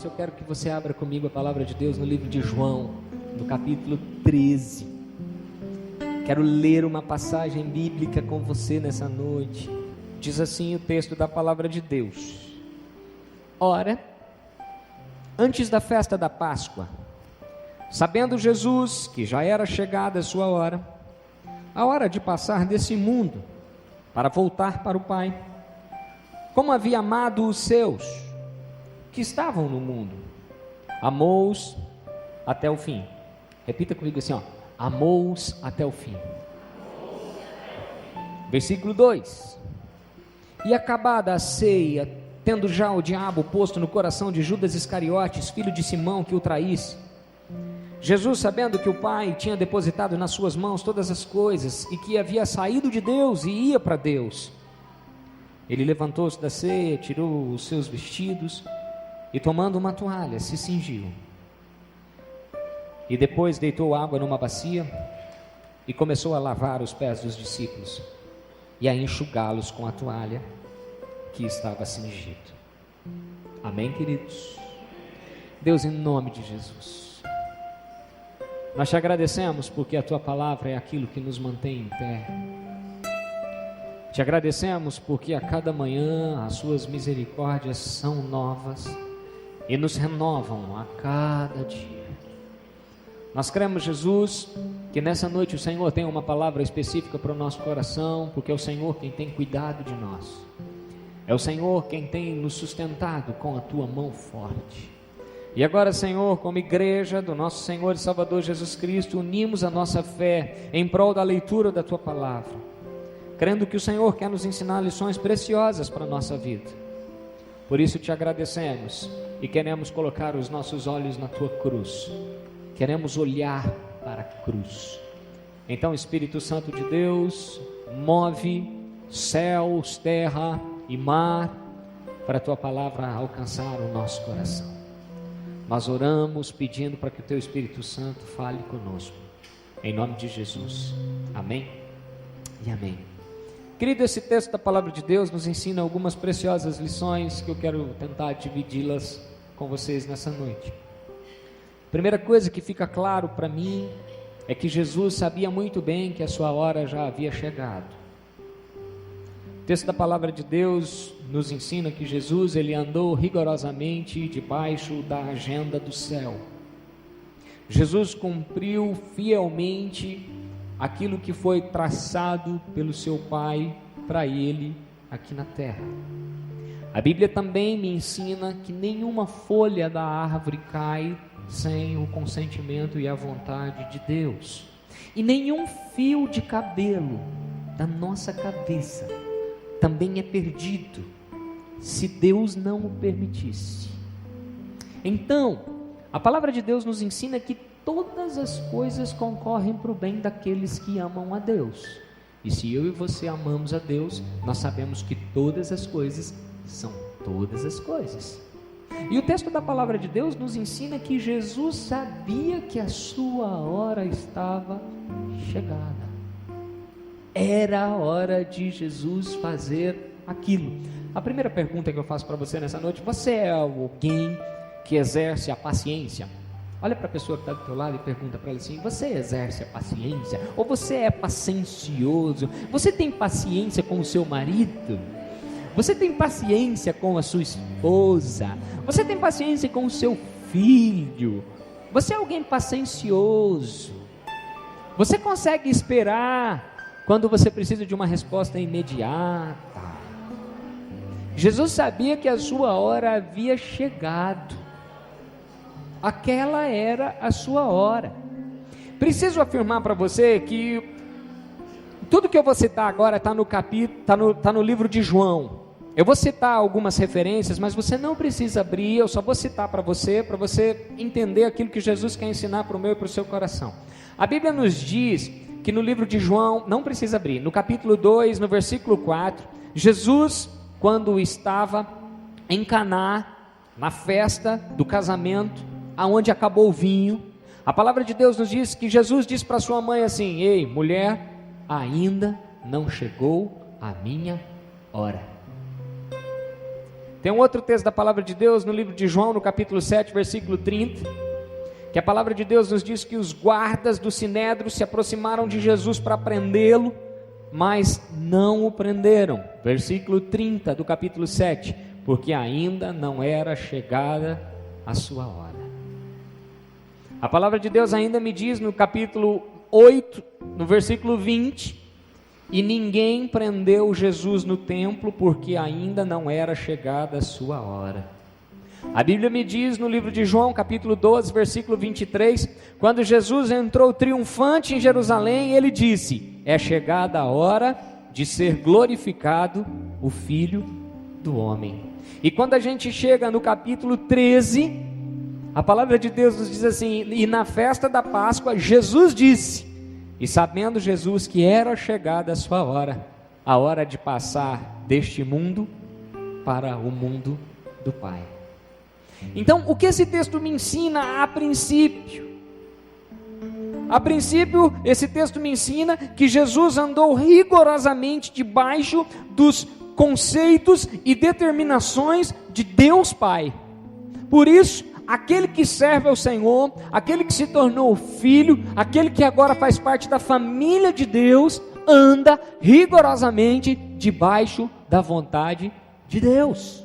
isso, eu quero que você abra comigo a palavra de Deus no livro de João, no capítulo 13. Quero ler uma passagem bíblica com você nessa noite. Diz assim o texto da palavra de Deus: Ora, antes da festa da Páscoa, sabendo Jesus que já era chegada a sua hora, a hora de passar desse mundo para voltar para o Pai, como havia amado os seus que estavam no mundo, amou-os até o fim. Repita comigo assim, amou-os até o fim. Versículo 2: E acabada a ceia, tendo já o diabo posto no coração de Judas Iscariotes, filho de Simão, que o traísse, Jesus, sabendo que o Pai tinha depositado nas suas mãos todas as coisas, e que havia saído de Deus e ia para Deus, ele levantou-se da ceia, tirou os seus vestidos, e tomando uma toalha, se cingiu, e depois deitou água numa bacia, e começou a lavar os pés dos discípulos, e a enxugá-los com a toalha que estava cingido. Amém, queridos? Deus, em nome de Jesus, nós te agradecemos porque a tua palavra é aquilo que nos mantém em pé. Te agradecemos porque a cada manhã as suas misericórdias são novas e nos renovam a cada dia. Nós cremos, Jesus, que nessa noite o Senhor tem uma palavra específica para o nosso coração, porque é o Senhor quem tem cuidado de nós, é o Senhor quem tem nos sustentado com a tua mão forte. E agora, Senhor, como igreja do nosso Senhor e Salvador Jesus Cristo, unimos a nossa fé em prol da leitura da tua palavra, crendo que o Senhor quer nos ensinar lições preciosas para a nossa vida. Por isso te agradecemos e queremos colocar os nossos olhos na tua cruz, queremos olhar para a cruz. Então, Espírito Santo de Deus, move céus, terra e mar para a tua palavra alcançar o nosso coração. Nós oramos pedindo para que o teu Espírito Santo fale conosco, em nome de Jesus, amém e amém. Querido, esse texto da palavra de Deus nos ensina algumas preciosas lições que eu quero tentar dividi-las com vocês nessa noite. Primeira coisa que fica claro para mim é que Jesus sabia muito bem que a sua hora já havia chegado. O texto da palavra de Deus nos ensina que Jesus, ele andou rigorosamente debaixo da agenda do céu. Jesus cumpriu fielmente aquilo que foi traçado pelo seu Pai para ele aqui na terra. A Bíblia também me ensina que nenhuma folha da árvore cai sem o consentimento e a vontade de Deus, e nenhum fio de cabelo da nossa cabeça também é perdido se Deus não o permitisse. Então, a palavra de Deus nos ensina que todas as coisas concorrem para o bem daqueles que amam a Deus. E se eu e você amamos a Deus, nós sabemos que todas as coisas são todas as coisas. E o texto da palavra de Deus nos ensina que Jesus sabia que a sua hora estava chegada. Era a hora de Jesus fazer aquilo. A primeira pergunta que eu faço para você nessa noite: você é alguém que exerce a paciência? Olha para a pessoa que está do teu lado e pergunta para ela assim: você exerce a paciência? Ou você é paciencioso? Você tem paciência com o seu marido? Você tem paciência com a sua esposa? Você tem paciência com o seu filho? Você é alguém paciencioso? Você consegue esperar quando você precisa de uma resposta imediata? Jesus sabia que a sua hora havia chegado. Aquela era a sua hora. Preciso afirmar para você que tudo que eu vou citar agora está no capítulo, está no livro de João. Eu vou citar algumas referências, mas você não precisa abrir, eu só vou citar para você entender aquilo que Jesus quer ensinar para o meu e para o seu coração. A Bíblia nos diz que no livro de João, não precisa abrir, no capítulo 2, no versículo 4, Jesus, quando estava em Caná, na festa do casamento, aonde acabou o vinho, a palavra de Deus nos diz que Jesus disse para sua mãe assim: ei, mulher, ainda não chegou a minha hora. Tem um outro texto da palavra de Deus no livro de João, no capítulo 7, versículo 30, que a palavra de Deus nos diz que os guardas do sinédrio se aproximaram de Jesus para prendê-lo, mas não o prenderam. Versículo 30 do capítulo 7, porque ainda não era chegada a sua hora. A palavra de Deus ainda me diz no capítulo 8, no versículo 20, e ninguém prendeu Jesus no templo, porque ainda não era chegada a sua hora. A Bíblia me diz no livro de João, capítulo 12, versículo 23, quando Jesus entrou triunfante em Jerusalém, ele disse: é chegada a hora de ser glorificado o Filho do Homem. E quando a gente chega no capítulo 13, a palavra de Deus nos diz assim: e na festa da Páscoa, Jesus disse, e sabendo Jesus que era chegada a sua hora, a hora de passar deste mundo para o mundo do Pai. Então, o que esse texto me ensina a princípio? A princípio, esse texto me ensina que Jesus andou rigorosamente debaixo dos conceitos e determinações de Deus Pai. Por isso, aquele que serve ao Senhor, aquele que se tornou filho, aquele que agora faz parte da família de Deus, anda rigorosamente debaixo da vontade de Deus,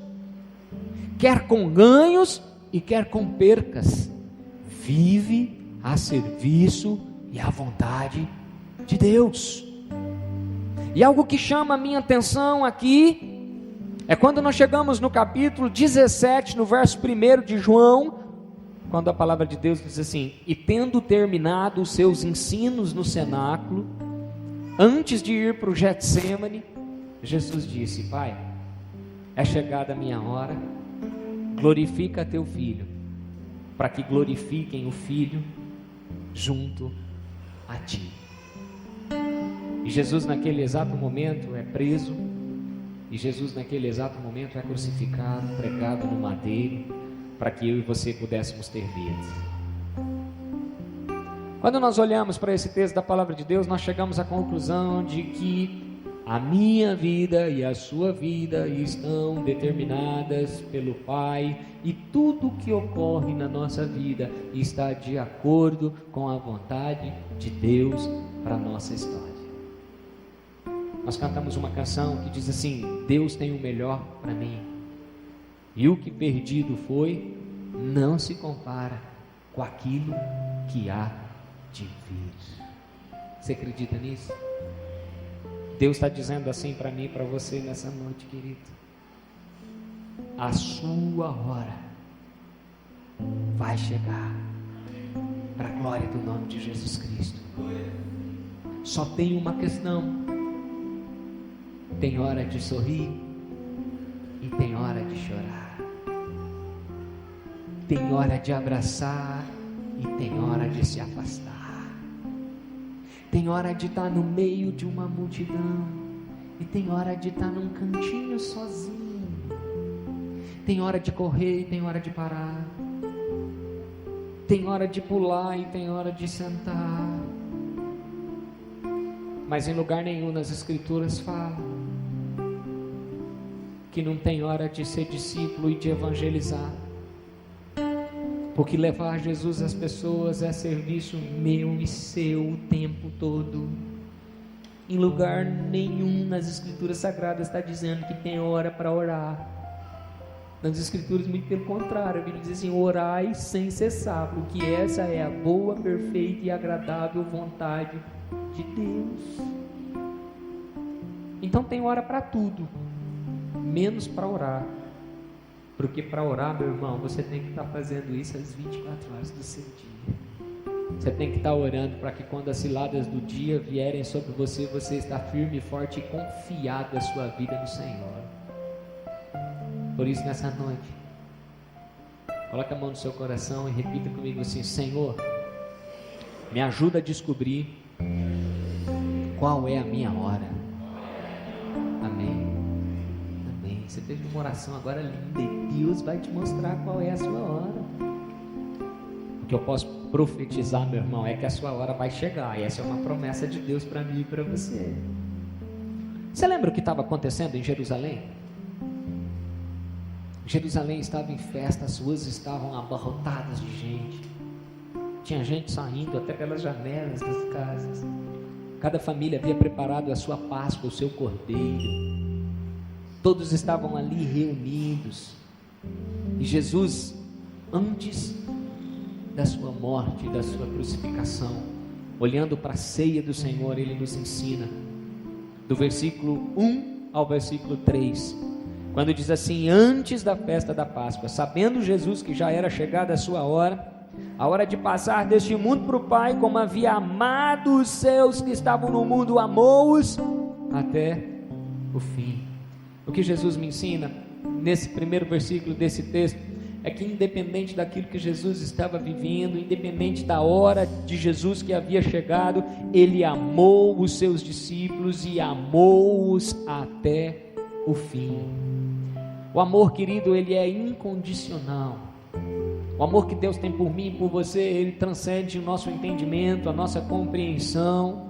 quer com ganhos e quer com percas, vive a serviço e à vontade de Deus. E algo que chama a minha atenção aqui é quando nós chegamos no capítulo 17, no verso 1 de João, quando a palavra de Deus diz assim: e tendo terminado os seus ensinos no cenáculo, antes de ir para o Getsêmani, Jesus disse: Pai, é chegada a minha hora, glorifica teu filho, para que glorifiquem o filho junto a ti. E Jesus naquele exato momento é preso, e Jesus naquele exato momento é crucificado, pregado no madeiro, para que eu e você pudéssemos ter vida. Quando nós olhamos para esse texto da palavra de Deus, nós chegamos à conclusão de que a minha vida e a sua vida estão determinadas pelo Pai, e tudo que ocorre na nossa vida está de acordo com a vontade de Deus para a nossa história. Nós cantamos uma canção que diz assim: Deus tem o melhor para mim, e o que perdido foi, não se compara com aquilo que há de vir. Você acredita nisso? Deus está dizendo assim para mim e para você nessa noite, querido: a sua hora vai chegar, para a glória do nome de Jesus Cristo. Só tem uma questão: tem hora de sorrir e tem hora de chorar, tem hora de abraçar e tem hora de se afastar, tem hora de estar no meio de uma multidão e tem hora de estar num cantinho sozinho, tem hora de correr e tem hora de parar, tem hora de pular e tem hora de sentar. Mas em lugar nenhum nas Escrituras fala que não tem hora de ser discípulo e de evangelizar, porque levar Jesus às pessoas é serviço meu e seu o tempo todo. Em lugar nenhum nas Escrituras Sagradas está dizendo que tem hora para orar. Nas Escrituras, muito pelo contrário, a Bíblia diz assim: orai sem cessar, porque essa é a boa, perfeita e agradável vontade de Deus. Então tem hora para tudo, menos para orar. Porque para orar, meu irmão, você tem que estar fazendo isso às 24 horas do seu dia. Você tem que estar orando para que quando as ciladas do dia vierem sobre você, você está firme, forte e confiado da sua vida no Senhor. Por isso, nessa noite, coloque a mão no seu coração e repita comigo assim: Senhor, me ajuda a descobrir qual é a minha hora. Amém. Amém. Você fez uma oração agora linda e Deus vai te mostrar qual é a sua hora. O que eu posso profetizar, meu irmão, é que a sua hora vai chegar, e essa é uma promessa de Deus para mim e para você. Você lembra o que estava acontecendo em Jerusalém? Jerusalém estava em festa, as ruas estavam abarrotadas de gente. Tinha gente saindo até pelas janelas das casas. Cada família havia preparado a sua Páscoa, o seu cordeiro. Todos estavam ali reunidos. E Jesus, antes da sua morte, da sua crucificação, olhando para a ceia do Senhor, Ele nos ensina, do versículo 1 ao versículo 3, quando diz assim: antes da festa da Páscoa, sabendo Jesus que já era chegada a sua hora, a hora de passar deste mundo para o Pai, como havia amado os seus que estavam no mundo, amou-os até o fim. O que Jesus me ensina nesse primeiro versículo desse texto é que, independente daquilo que Jesus estava vivendo, independente da hora de Jesus que havia chegado, Ele amou os seus discípulos e amou-os até o fim. O amor, querido, ele é incondicional. O amor que Deus tem por mim e por você, ele transcende o nosso entendimento, a nossa compreensão.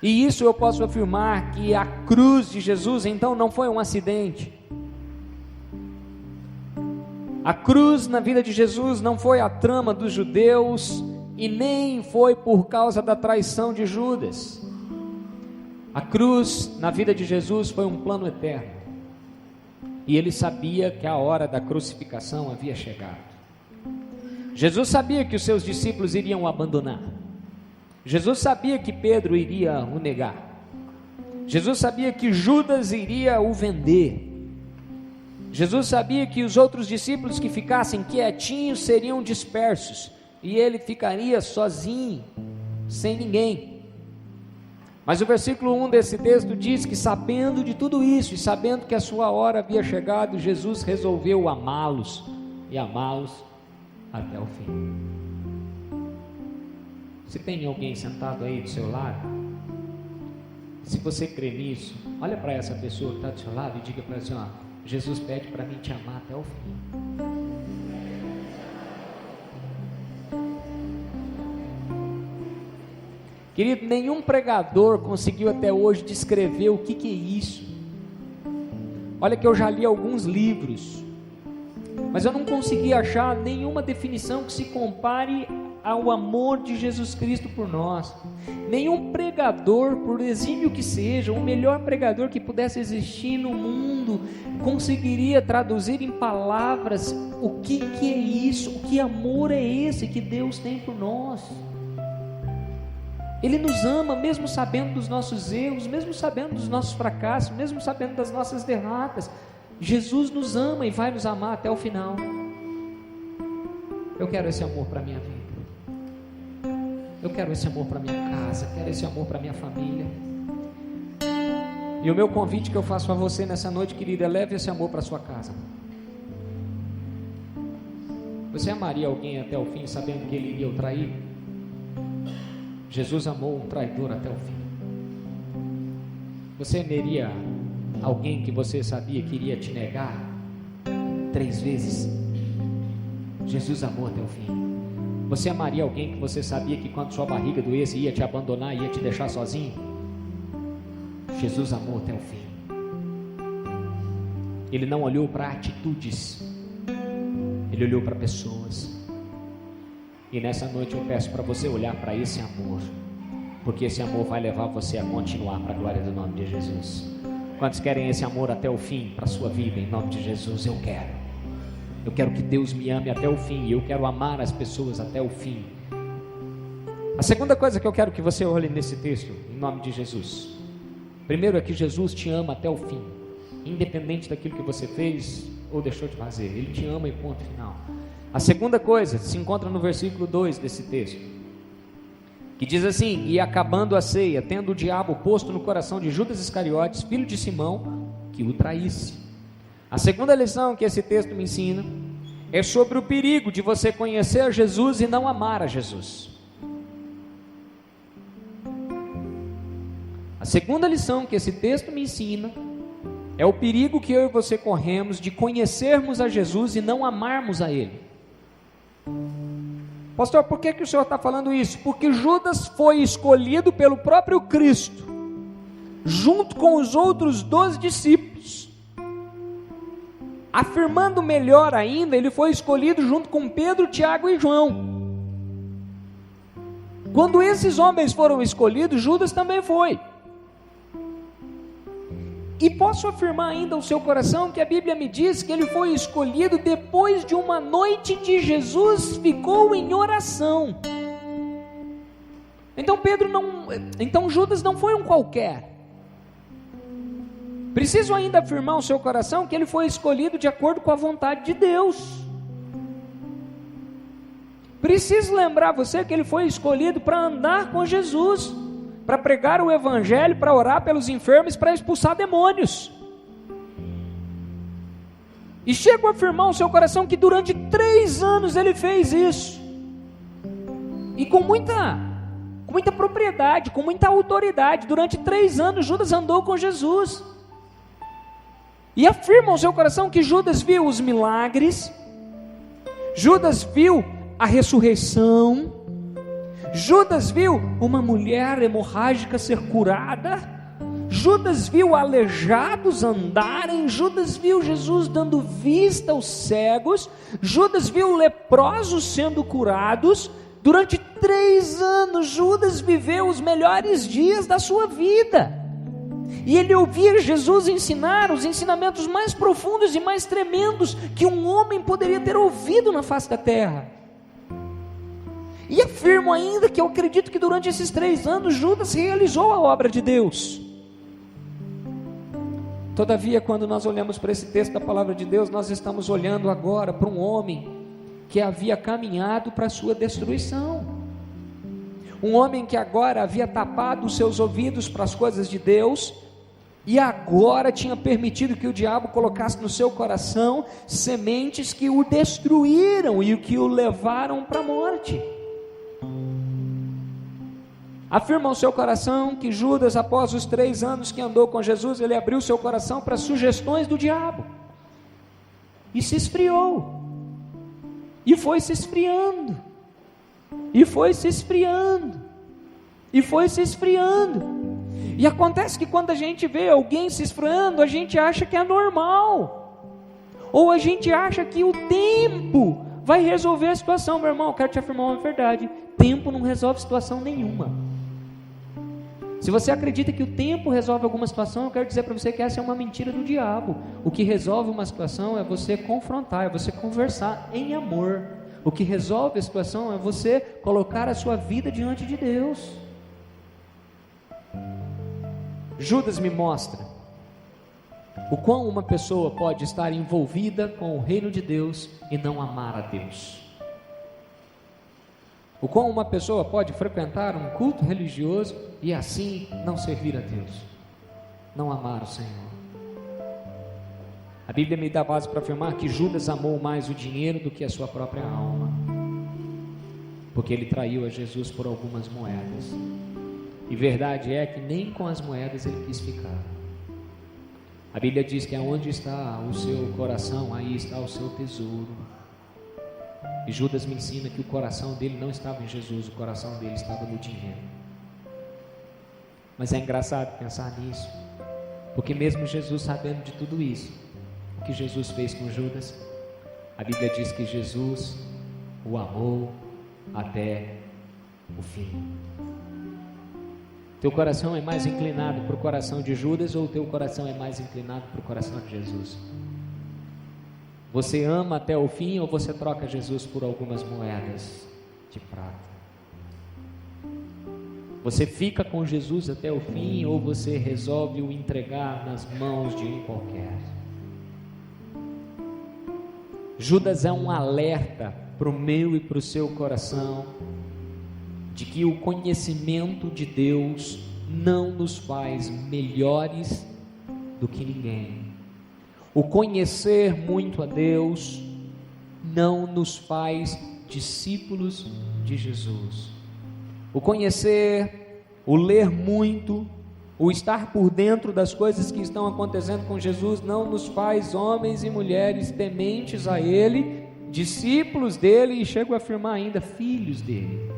E isso eu posso afirmar, que a cruz de Jesus então não foi um acidente. A cruz na vida de Jesus não foi a trama dos judeus e nem foi por causa da traição de Judas. A cruz na vida de Jesus foi um plano eterno. E ele sabia que a hora da crucificação havia chegado. Jesus sabia que os seus discípulos iriam o abandonar. Jesus sabia que Pedro iria o negar. Jesus sabia que Judas iria o vender. Jesus sabia que os outros discípulos que ficassem quietinhos seriam dispersos, e ele ficaria sozinho, sem ninguém. Mas o versículo 1 desse texto diz que, sabendo de tudo isso e sabendo que a sua hora havia chegado, Jesus resolveu amá-los e amá-los até o fim. Se tem alguém sentado aí do seu lado, se você crê nisso, olha para essa pessoa que está do seu lado e diga para ela assim: ó, Jesus pede para mim te amar até o fim. Querido, nenhum pregador conseguiu até hoje descrever o que é isso. Olha que eu já li alguns livros, mas eu não consegui achar nenhuma definição que se compare ao amor de Jesus Cristo por nós. Nenhum pregador, por exímio que seja, o melhor pregador que pudesse existir no mundo, conseguiria traduzir em palavras o que é isso, o que amor é esse que Deus tem por nós. Ele nos ama mesmo sabendo dos nossos erros, mesmo sabendo dos nossos fracassos, mesmo sabendo das nossas derrotas. Jesus nos ama e vai nos amar até o final. Eu quero esse amor para a minha vida. Eu quero esse amor para a minha casa, quero esse amor para a minha família. E o meu convite que eu faço a você nessa noite, querida, é: leve esse amor para a sua casa. Você amaria alguém até o fim sabendo que ele iria o trair? Jesus amou um traidor até o fim. Você amaria alguém que você sabia que iria te negar 3 vezes? Jesus amou até o fim. Você amaria alguém que você sabia que quando sua barriga doesse ia te abandonar, ia te deixar sozinho? Jesus amou até o fim. Ele não olhou para atitudes, ele olhou para pessoas. E nessa noite eu peço para você olhar para esse amor, porque esse amor vai levar você a continuar para a glória do nome de Jesus. Quantos querem esse amor até o fim para a sua vida? Em nome de Jesus eu quero. Eu quero que Deus me ame até o fim, e eu quero amar as pessoas até o fim. A segunda coisa que eu quero que você olhe nesse texto, em nome de Jesus, primeiro é que Jesus te ama até o fim, independente daquilo que você fez ou deixou de fazer. Ele te ama e ponto final. A segunda coisa se encontra no versículo 2 desse texto, que diz assim: e acabando a ceia, tendo o diabo posto no coração de Judas Iscariotes, filho de Simão, que o traísse. A segunda lição que esse texto me ensina é sobre o perigo de você conhecer a Jesus e não amar a Jesus. A segunda lição que esse texto me ensina é o perigo que eu e você corremos de conhecermos a Jesus e não amarmos a Ele. Pastor, por que o senhor está falando isso? Porque Judas foi escolhido pelo próprio Cristo, junto com os outros 12 discípulos, Afirmando melhor ainda, ele foi escolhido junto com Pedro, Tiago e João. Quando esses homens foram escolhidos, Judas também foi. E posso afirmar ainda ao seu coração que a Bíblia me diz que ele foi escolhido depois de uma noite de Jesus ficou em oração. Então Judas não foi um qualquer. Preciso ainda afirmar ao seu coração que ele foi escolhido de acordo com a vontade de Deus. Preciso lembrar você que ele foi escolhido para andar com Jesus, para pregar o evangelho, para orar pelos enfermos, para expulsar demônios. E chego a afirmar ao seu coração que durante 3 anos ele fez isso. E com muita propriedade, com muita autoridade. Durante 3 anos Judas andou com Jesus. E afirma ao seu coração que Judas viu os milagres, Judas viu a ressurreição, Judas viu uma mulher hemorrágica ser curada, Judas viu aleijados andarem, Judas viu Jesus dando vista aos cegos, Judas viu leprosos sendo curados. Durante 3 anos Judas viveu os melhores dias da sua vida. E ele ouvia Jesus ensinar os ensinamentos mais profundos e mais tremendos que um homem poderia ter ouvido na face da terra. E afirmo ainda que eu acredito que durante esses 3 anos Judas realizou a obra de Deus. Todavia, quando nós olhamos para esse texto da palavra de Deus, nós estamos olhando agora para um homem que havia caminhado para a sua destruição. Um homem que agora havia tapado os seus ouvidos para as coisas de Deus, e agora tinha permitido que o diabo colocasse no seu coração sementes que o destruíram e que o levaram para a morte. Afirma ao seu coração que Judas, após os 3 anos que andou com Jesus, ele abriu seu coração para as sugestões do diabo, e se esfriou, e foi se esfriando, e foi se esfriando, e foi se esfriando. E acontece que quando a gente vê alguém se esfriando, a gente acha que é normal, ou a gente acha que o tempo vai resolver a situação. Meu irmão, eu quero te afirmar uma verdade: tempo não resolve situação nenhuma. Se você acredita que o tempo resolve alguma situação, eu quero dizer para você que essa é uma mentira do diabo. O que resolve uma situação é você confrontar, é você conversar em amor. O que resolve a situação é você colocar a sua vida diante de Deus. Judas me mostra o quão uma pessoa pode estar envolvida com o reino de Deus e não amar a Deus. O quão uma pessoa pode frequentar um culto religioso e assim não servir a Deus, não amar o Senhor. A Bíblia me dá base para afirmar que Judas amou mais o dinheiro do que a sua própria alma, porque ele traiu a Jesus por algumas moedas. E verdade é que nem com as moedas ele quis ficar. A Bíblia diz que aonde está o seu coração, aí está o seu tesouro. E Judas me ensina que o coração dele não estava em Jesus, o coração dele estava no dinheiro. Mas é engraçado pensar nisso, porque mesmo Jesus sabendo de tudo isso, o que Jesus fez com Judas, a Bíblia diz que Jesus o amou até o fim. Teu coração é mais inclinado para o coração de Judas, ou o teu coração é mais inclinado para o coração de Jesus? Você ama até o fim, ou você troca Jesus por algumas moedas de prata? Você fica com Jesus até o fim, ou você resolve o entregar nas mãos de um qualquer? Judas é um alerta para o meu e para o seu coração, de que o conhecimento de Deus não nos faz melhores do que ninguém. O conhecer muito a Deus não nos faz discípulos de Jesus. O conhecer, o ler muito, o estar por dentro das coisas que estão acontecendo com Jesus não nos faz homens e mulheres tementes a Ele, discípulos dEle e chego a afirmar ainda, filhos dEle.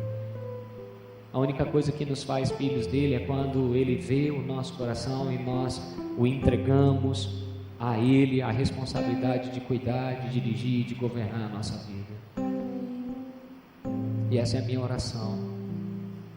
A única coisa que nos faz filhos dele é quando ele vê o nosso coração e nós o entregamos a Ele a responsabilidade de cuidar, de dirigir, de governar a nossa vida. E essa é a minha oração,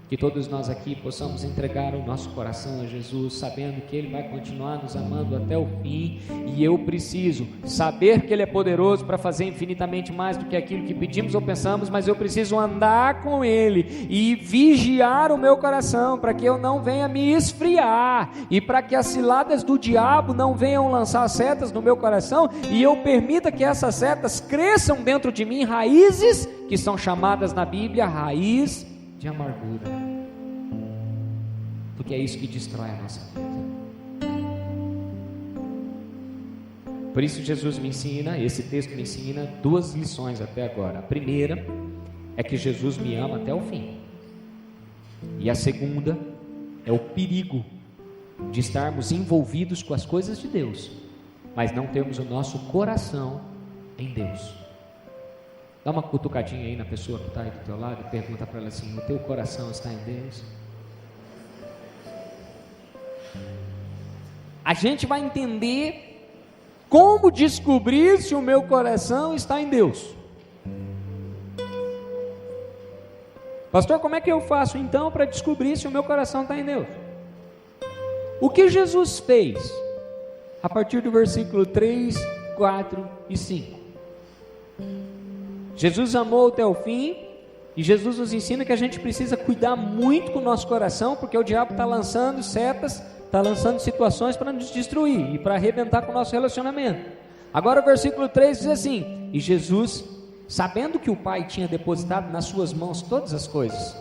que todos nós aqui possamos entregar o nosso coração a Jesus, sabendo que Ele vai continuar nos amando até o fim, e eu preciso saber que Ele é poderoso para fazer infinitamente mais do que aquilo que pedimos ou pensamos, mas eu preciso andar com Ele e vigiar o meu coração, para que eu não venha me esfriar, e para que as ciladas do diabo não venham lançar setas no meu coração, e eu permita que essas setas cresçam dentro de mim, raízes que são chamadas na Bíblia raiz de amargura, porque é isso que destrói a nossa vida. Por isso Jesus me ensina, esse texto me ensina 2 lições até agora. A primeira é que Jesus me ama até o fim, e a segunda é o perigo de estarmos envolvidos com as coisas de Deus, mas não termos o nosso coração em Deus. Dá uma cutucadinha aí na pessoa que está aí do teu lado e pergunta para ela assim: o teu coração está em Deus? A gente vai entender como descobrir se o meu coração está em Deus. Pastor, como é que eu faço então para descobrir se o meu coração está em Deus? O que Jesus fez a partir do versículo 3, 4 e 5? Jesus amou até o fim, e Jesus nos ensina que a gente precisa cuidar muito com o nosso coração, porque o diabo está lançando setas, está lançando situações para nos destruir e para arrebentar com o nosso relacionamento. Agora o versículo 3 diz assim: e Jesus, sabendo que o Pai tinha depositado nas suas mãos todas as coisas,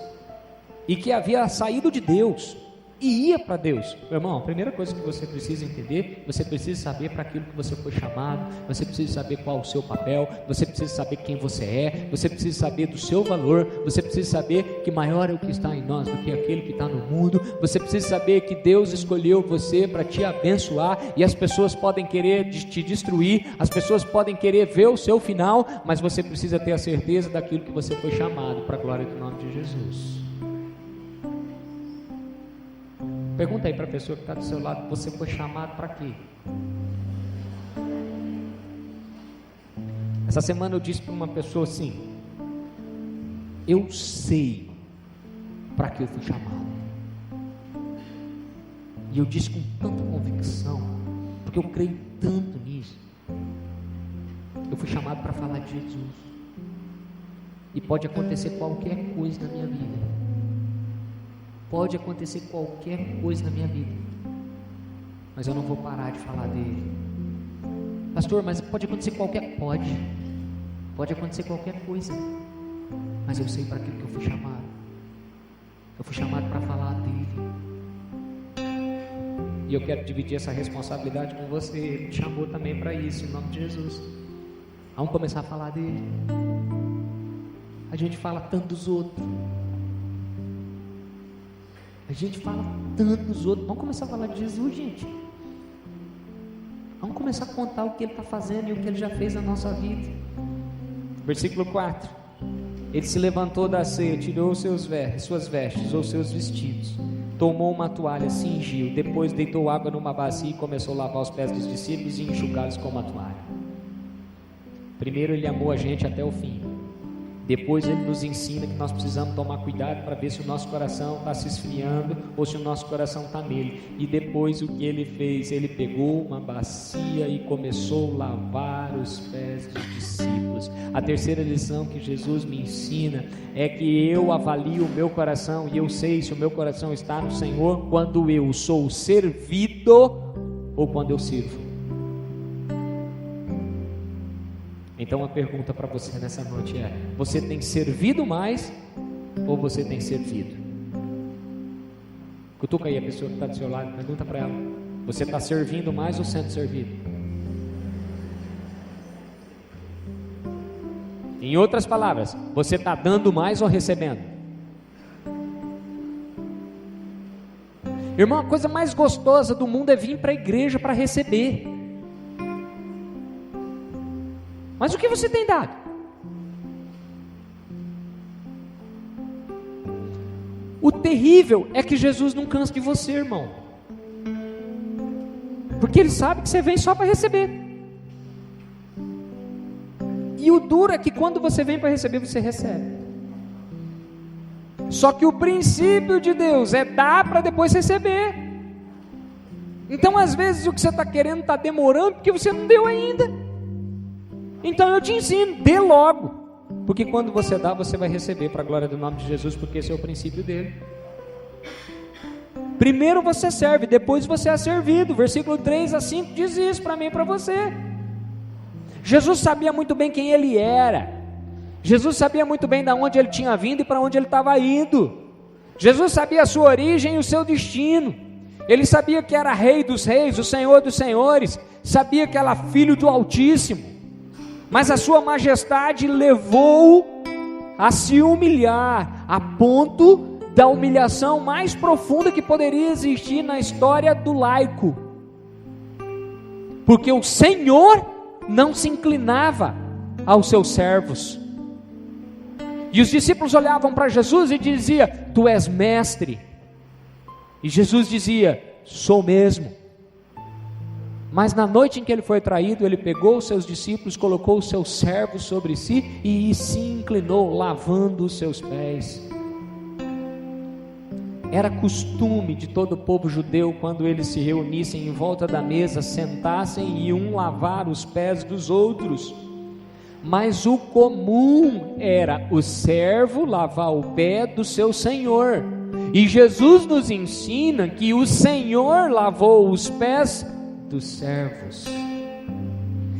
e que havia saído de Deus e ia para Deus. Meu irmão, a primeira coisa que você precisa entender, você precisa saber para aquilo que você foi chamado, você precisa saber qual o seu papel, você precisa saber quem você é, você precisa saber do seu valor, você precisa saber que maior é o que está em nós do que aquele que está no mundo, você precisa saber que Deus escolheu você para te abençoar, e as pessoas podem querer te destruir, as pessoas podem querer ver o seu final, mas você precisa ter a certeza daquilo que você foi chamado, para a glória do nome de Jesus. Pergunta aí para a pessoa que está do seu lado: você foi chamado para quê? Essa semana eu disse para uma pessoa assim: eu sei para que eu fui chamado. E eu disse com tanta convicção, porque eu creio tanto nisso. Eu fui chamado para falar de Jesus. E pode acontecer qualquer coisa na minha vida. Pode acontecer qualquer coisa na minha vida, mas eu não vou parar de falar dele. Pastor, mas pode acontecer pode acontecer qualquer coisa, mas eu sei para aquilo que eu fui chamado. Eu fui chamado para falar dele, e eu quero dividir essa responsabilidade com você. Ele me chamou também para isso, em nome de Jesus. Vamos começar a falar dele. A gente fala tanto dos outros, a gente fala tanto dos outros. Vamos começar a falar de Jesus, gente. Vamos começar a contar o que Ele está fazendo e o que Ele já fez na nossa vida. Versículo 4: Ele se levantou da ceia, tirou suas vestes ou seus vestidos, tomou uma toalha, cingiu, depois deitou água numa bacia e começou a lavar os pés dos discípulos e enxugá-los com uma toalha. Primeiro Ele amou a gente até o fim. Depois Ele nos ensina que nós precisamos tomar cuidado para ver se o nosso coração está se esfriando ou se o nosso coração está nele. E depois o que Ele fez? Ele pegou uma bacia e começou a lavar os pés dos discípulos. A terceira lição que Jesus me ensina é que eu avalio o meu coração, e eu sei se o meu coração está no Senhor quando eu sou servido ou quando eu sirvo. Então a pergunta para você nessa noite é: você tem servido mais ou você tem servido? Cutuca aí a pessoa que está do seu lado, pergunta para ela: você está servindo mais ou sendo servido? Em outras palavras, você está dando mais ou recebendo? Irmão, a coisa mais gostosa do mundo é vir para a igreja para receber. Mas o que você tem dado? O terrível é que Jesus não cansa de você, irmão. porque ele sabe que você vem só para receber. E o duro é que quando você vem para receber, você recebe. Só que o princípio de Deus é dar para depois receber. Então às vezes o que você está querendo está demorando porque você não deu ainda. Então eu te ensino, dê logo, porque quando você dá, você vai receber para a glória do nome de Jesus, porque esse é o princípio dele. Primeiro você serve, depois você é servido. Versículo 3 a 5 diz isso para mim e para você. Jesus sabia muito bem quem ele era. Jesus sabia muito bem de onde ele tinha vindo e para onde ele estava indo. Jesus sabia a sua origem e o seu destino. Ele sabia que era Rei dos Reis, o Senhor dos Senhores. Sabia que era Filho do Altíssimo. Mas a sua majestade levou-o a se humilhar, a ponto da humilhação mais profunda que poderia existir na história do laico. Porque o Senhor não se inclinava aos seus servos. E os discípulos olhavam para Jesus e diziam: tu és mestre. E Jesus dizia: sou mesmo. Mas na noite em que ele foi traído, ele pegou os seus discípulos, colocou os seus servos sobre si e se inclinou, lavando os seus pés. Era costume de todo o povo judeu, quando eles se reunissem em volta da mesa, sentassem e um lavar os pés dos outros. Mas o comum era o servo lavar o pé do seu senhor. E Jesus nos ensina que o Senhor lavou os pés dos servos.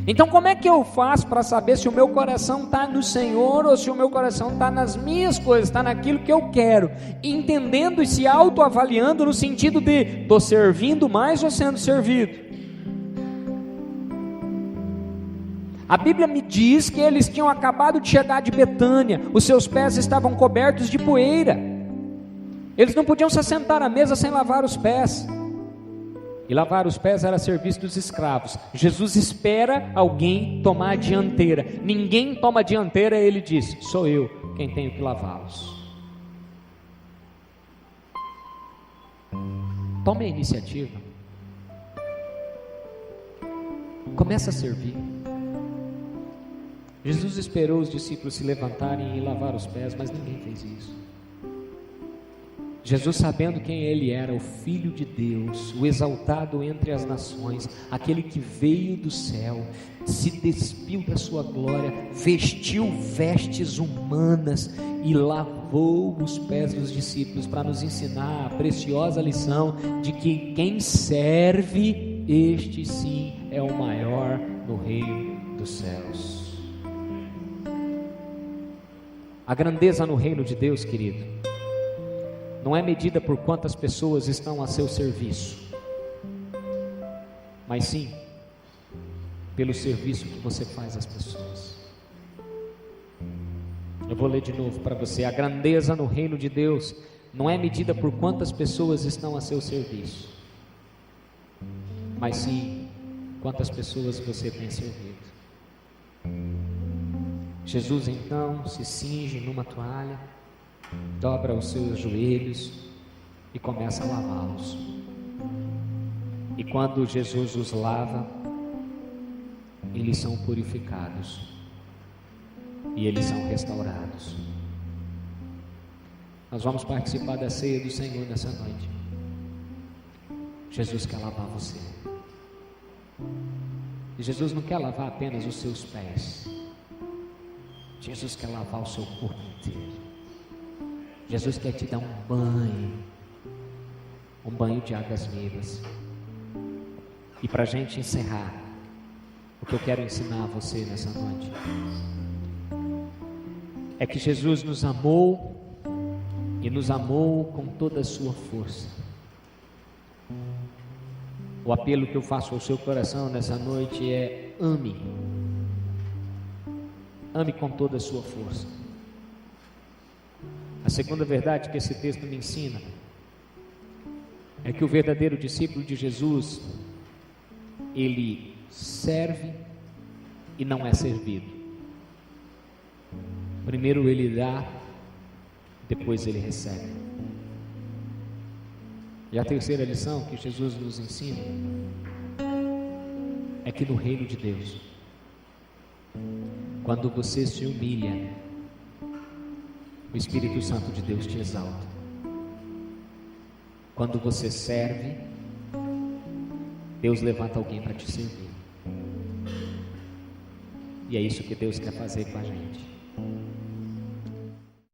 Então como é que eu faço para saber se o meu coração está no Senhor ou se o meu coração está nas minhas coisas, está naquilo que eu quero, entendendo e se autoavaliando no sentido de estou servindo mais ou sendo servido? A Bíblia me diz que eles tinham acabado de chegar de Betânia, os seus pés estavam cobertos de poeira, eles não podiam se assentar à mesa sem lavar os pés. E lavar os pés era serviço dos escravos. Jesus espera alguém tomar a dianteira. Ninguém toma a dianteira, ele diz: sou eu quem tenho que lavá-los. Tome a iniciativa. Começa a servir. Jesus esperou os discípulos se levantarem e lavar os pés, mas ninguém fez isso. Jesus, sabendo quem ele era, o Filho de Deus, o exaltado entre as nações, aquele que veio do céu, se despiu da sua glória, vestiu vestes humanas e lavou os pés dos discípulos, para nos ensinar a preciosa lição de que quem serve, este sim é o maior no reino dos céus. A grandeza no reino de Deus, querido, não é medida por quantas pessoas estão a seu serviço, mas sim pelo serviço que você faz às pessoas. Eu vou ler de novo para você. A grandeza no reino de Deus não é medida por quantas pessoas estão a seu serviço, mas sim quantas pessoas você tem servido. Jesus então se cinge numa toalha, dobra os seus joelhos e começa a lavá-los. E quando Jesus os lava, eles são purificados e eles são restaurados. Nós vamos participar da ceia do Senhor nessa noite. Jesus quer lavar você. E Jesus não quer lavar apenas os seus pés. Jesus quer lavar o seu corpo inteiro. Jesus quer te dar um banho de águas vivas. E para a gente encerrar, o que eu quero ensinar a você nessa noite é que Jesus nos amou e nos amou com toda a sua força. O apelo que eu faço ao seu coração nessa noite é: ame com toda a sua força. A segunda verdade que esse texto me ensina é que o verdadeiro discípulo de Jesus, ele serve e não é servido. Primeiro ele dá, depois ele recebe. E a terceira lição que Jesus nos ensina é que no reino de Deus, quando você se humilha, o Espírito Santo de Deus te exalta. Quando você serve, Deus levanta alguém para te servir. E é isso que Deus quer fazer com a gente.